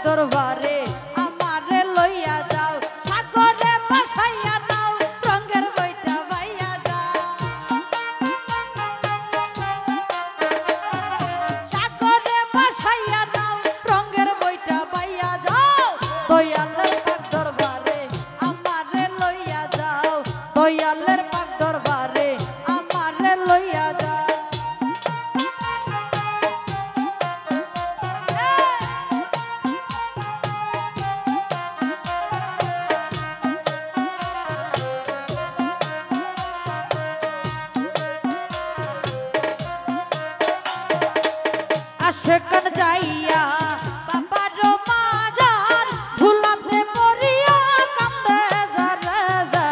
দরবারে আমারে লইয়া যাও সাগরে বসাইয়া নাও রঙের বইটা বাইয়া যাও সাগরে বসাইয়া নাও রঙের বইটা বাইয়া যাও দয়ালের পাক দরবারে আমারে লইয়া যাও দয়ালের পাক দরবারে আমারে লইয়া যাও আশেকান যাইয়া বাবার মাজার ভুলাতে মরিয়া কান্দে যারে যা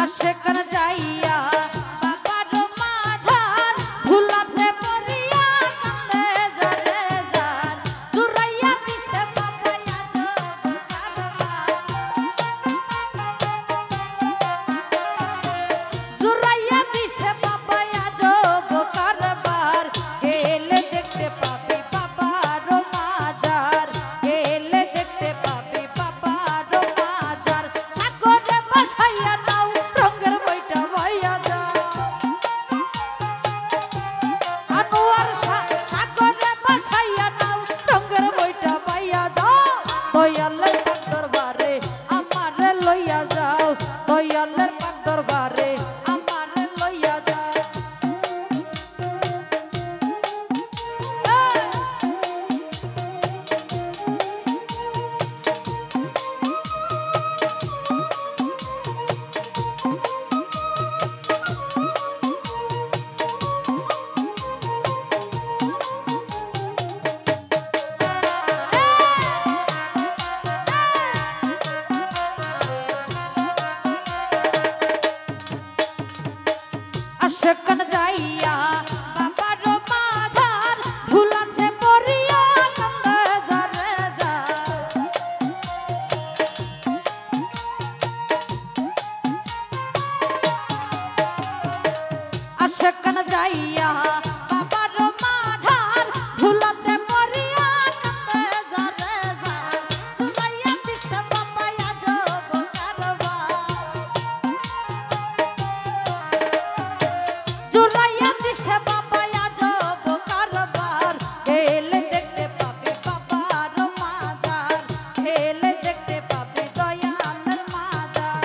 আশেকান যাইয়া বাবার মাজার ভুলাতে মরিয়া কান্দে যারে যা জুরাইয়া দিতে বাবায়া জবকারবা জুরাইয়া দিছে বাবা আজব কারবার গেলে দেখতে পাবি বাবার মাজার গেলে দেখতে পাবি বাবার মাজার সাগরে বসাইয়া নাও রঙের বইটা বাইয়া যাও আনোয়ার সাগরে বসাইয়া নাও রঙের বইটা বাইয়া যাও দয়ালের পাক দরবারে আমারে লইয়া যাও দয়ালের পাক দরবারে আমারে লইয়া যাও আশেকান যাইয়া বাবার মাঝার ভুলাতে মরিয়া কান্দে যারে যা আশেকান যাইয়া বাবার মাঝার ভুলাতে মরিয়া কান্দে যারে যা জুরাইয়া দিতে বাবা আজব কারবা জুরাইয়া দিছে বাবা আজব কারবার গেলে দেখতে পাবি বাবার মাজার গেলে দেখতে পাবি দয়ালের মাজার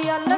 অয়ল